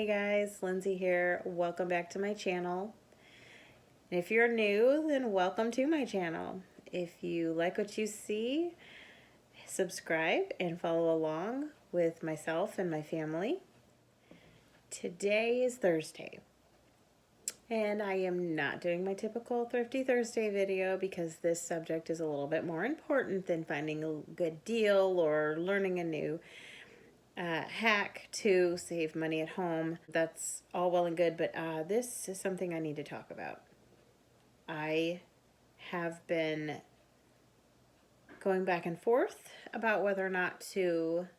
Hey guys, Lindsay here. Welcome back to my channel. And if you're new, then welcome to my channel. If you like what you see, subscribe and follow along with myself and my family. Today is Thursday, and I am not doing my typical Thrifty Thursday video because this subject is a little bit more important than finding a good deal or learning a new hack to save money at home. That's all well and good, but this is something I need to talk about. I have been going back and forth about whether or not to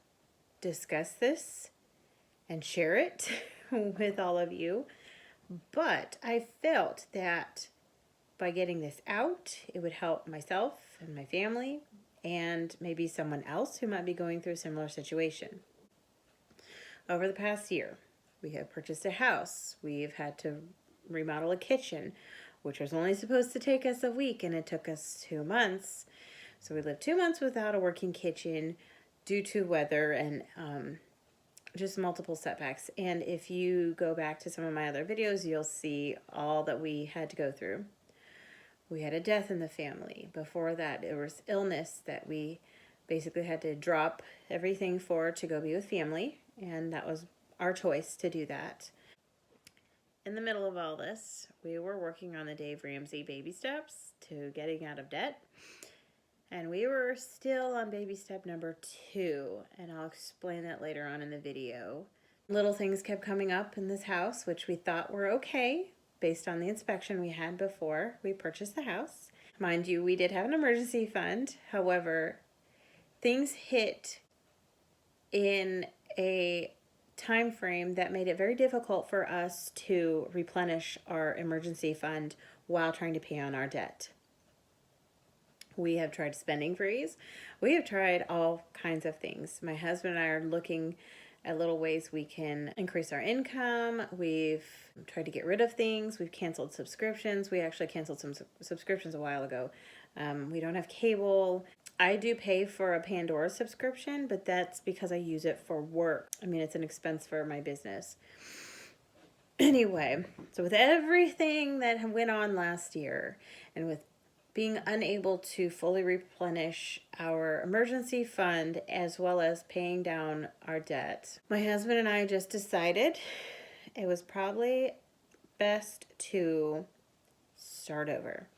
discuss this and share it with all of you, but I felt that by getting this out, it would help myself and my family and maybe someone else who might be going through a similar situation. Over the past year, we have purchased a house. We've had to remodel a kitchen, which was only supposed to take us a week, and it took us 2 months. So we lived 2 months without a working kitchen due to weather and just multiple setbacks. And if you go back to some of my other videos, you'll see all that we had to go through. We had a death in the family. Before that, there was illness that we basically had to drop everything for to go be with family, and that was our choice to do that. In the middle of all this, we were working on the Dave Ramsey baby steps to getting out of debt, and we were still on baby step number 2, and I'll explain that later on in the video. Little things kept coming up in this house, which we thought were okay based on the inspection we had before we purchased the house. Mind you, we did have an emergency fund. However, things hit in a time frame that made it very difficult for us to replenish our emergency fund while trying to pay on our debt. We have tried spending freeze. We have tried all kinds of things. My husband and I are looking at little ways we can increase our income. We've tried to get rid of things. We've canceled subscriptions. We actually canceled some subscriptions a while ago. We don't have cable. I do pay for a Pandora subscription, but that's because I use it for work. I mean, it's an expense for my business. Anyway, so with everything that went on last year and with being unable to fully replenish our emergency fund as well as paying down our debt, my husband and I just decided it was probably best to start over.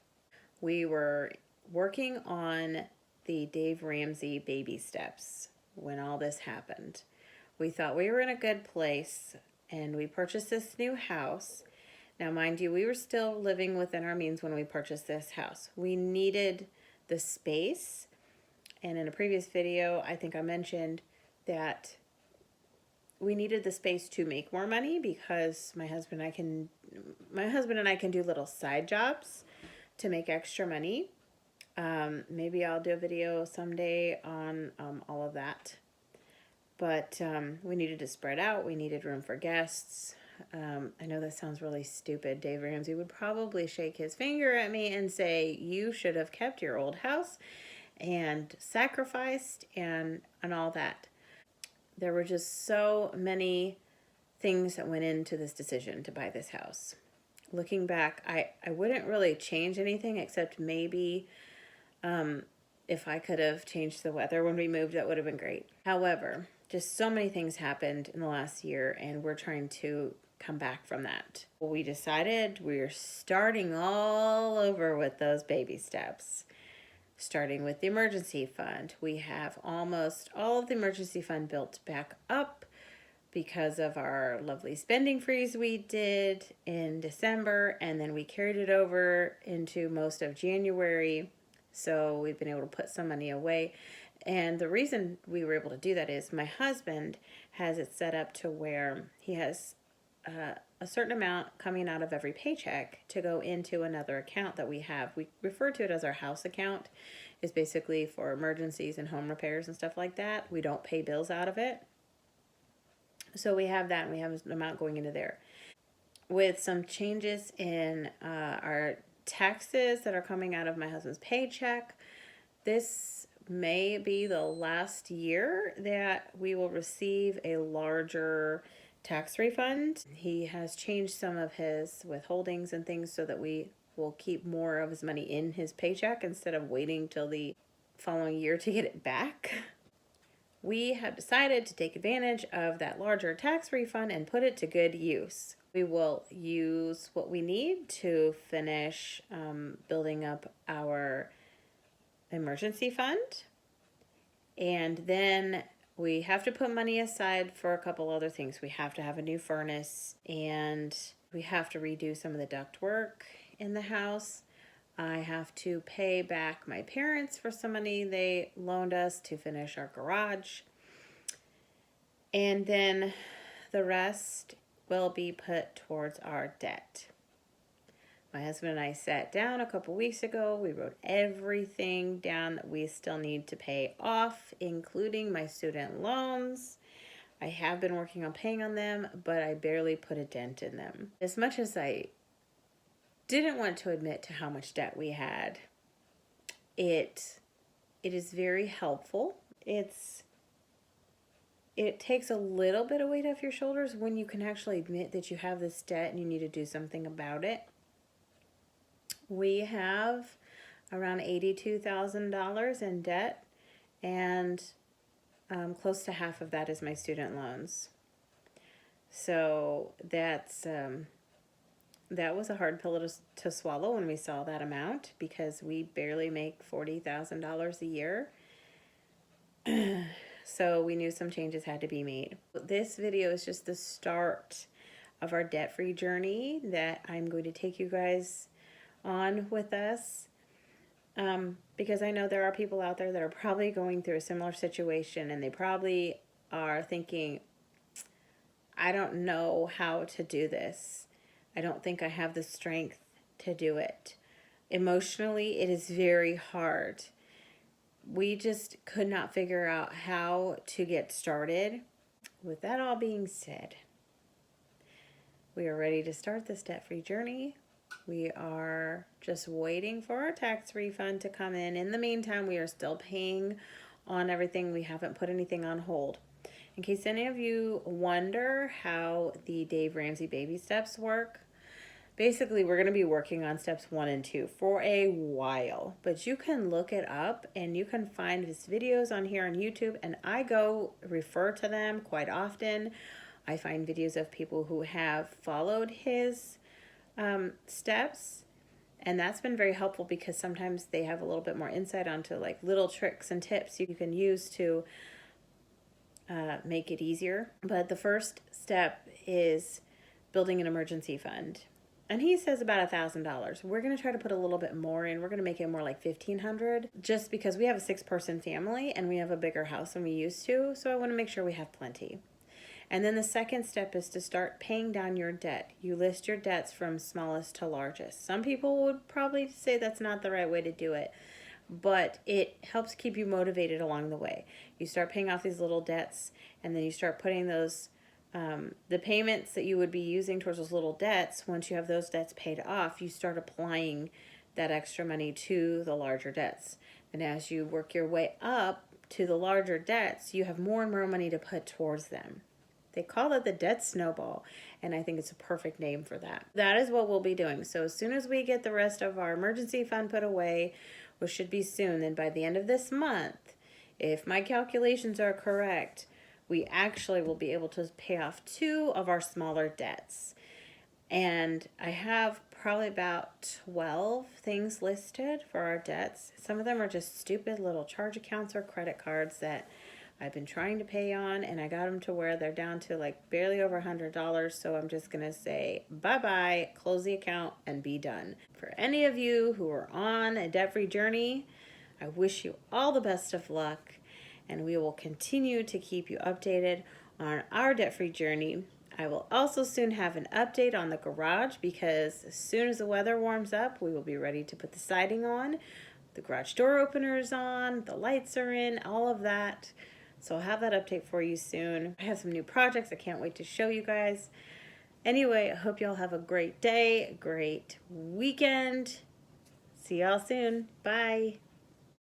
We were working on the Dave Ramsey baby steps when all this happened. We thought we were in a good place, and we purchased this new house. Now, mind you, we were still living within our means when we purchased this house. We needed the space, and in a previous video, I think I mentioned that we needed the space to make more money because my husband and I can do little side jobs to make extra money. Maybe I'll do a video someday on all of that. But we needed to spread out. We needed room for guests. I know that sounds really stupid. Dave Ramsey would probably shake his finger at me and say, you should have kept your old house and sacrificed and all that. There were just so many things that went into this decision to buy this house. Looking back, I wouldn't really change anything except maybe if I could have changed the weather when we moved, that would have been great. However, just so many things happened in the last year, and we're trying to come back from that. We decided we're starting all over with those baby steps. Starting with the emergency fund. We have almost all of the emergency fund built back up because of our lovely spending freeze we did in December, and then we carried it over into most of January. So we've been able to put some money away. And the reason we were able to do that is my husband has it set up to where he has a certain amount coming out of every paycheck to go into another account that we have. We refer to it as our house account. It's basically for emergencies and home repairs and stuff like that. We don't pay bills out of it. So we have that, and we have an amount going into there. With some changes in our taxes that are coming out of my husband's paycheck, this may be the last year that we will receive a larger tax refund. He has changed some of his withholdings and things so that we will keep more of his money in his paycheck instead of waiting till the following year to get it back. We have decided to take advantage of that larger tax refund and put it to good use. We will use what we need to finish building up our emergency fund. And then we have to put money aside for a couple other things. We have to have a new furnace, and we have to redo some of the ductwork in the house. I have to pay back my parents for some money they loaned us to finish our garage. And then the rest will be put towards our debt. My husband and I sat down a couple weeks ago. We wrote everything down that we still need to pay off, including my student loans. I have been working on paying on them, but I barely put a dent in them. As much as I didn't want to admit to how much debt we had, it is very helpful. It takes a little bit of weight off your shoulders when you can actually admit that you have this debt and you need to do something about it. We have around $82,000 in debt, and close to half of that is my student loans. So that was a hard pill to swallow when we saw that amount, because we barely make $40,000 a year. So we knew some changes had to be made. This video is just the start of our debt-free journey that I'm going to take you guys on with us, because I know there are people out there that are probably going through a similar situation, and they probably are thinking, I don't know how to do this. I don't think I have the strength to do it. Emotionally, it is very hard. We just could not figure out how to get started. With that all being said, we are ready to start this debt-free journey. We are just waiting for our tax refund to come in. In the meantime, we are still paying on everything. We haven't put anything on hold. In case any of you wonder how the Dave Ramsey baby steps work, basically we're going to be working on steps 1 and 2 for a while. But you can look it up, and you can find his videos on here on YouTube, and I go refer to them quite often. I find videos of people who have followed his steps, and that's been very helpful, because sometimes they have a little bit more insight onto like little tricks and tips you can use to make it easier. But the first step is building an emergency fund, and he says about $1,000. We're going to try to put a little bit more in. We're going to make it more like $1,500, just because we have a 6-person family and we have a bigger house than we used to, so I want to make sure we have plenty. And then the second step is to start paying down your debt. You list your debts from smallest to largest. Some people would probably say that's not the right way to do it, but it helps keep you motivated along the way. You start paying off these little debts, and then you start putting those, the payments that you would be using towards those little debts. Once you have those debts paid off, you start applying that extra money to the larger debts. And as you work your way up to the larger debts, you have more and more money to put towards them. They call it the debt snowball, and I think it's a perfect name for that. That is what we'll be doing. So as soon as we get the rest of our emergency fund put away, which should be soon, then by the end of this month, if my calculations are correct, we actually will be able to pay off 2 of our smaller debts. And I have probably about 12 things listed for our debts. Some of them are just stupid little charge accounts or credit cards that I've been trying to pay on, and I got them to where they're down to like barely over $100. So I'm just going to say bye-bye, close the account, and be done. For any of you who are on a debt-free journey, I wish you all the best of luck, and we will continue to keep you updated on our debt-free journey. I will also soon have an update on the garage, because as soon as the weather warms up, we will be ready to put the siding on, the garage door opener is on, the lights are in, all of that. So I'll have that update for you soon. I have some new projects I can't wait to show you guys. Anyway, I hope y'all have a great day, a great weekend. See y'all soon. Bye.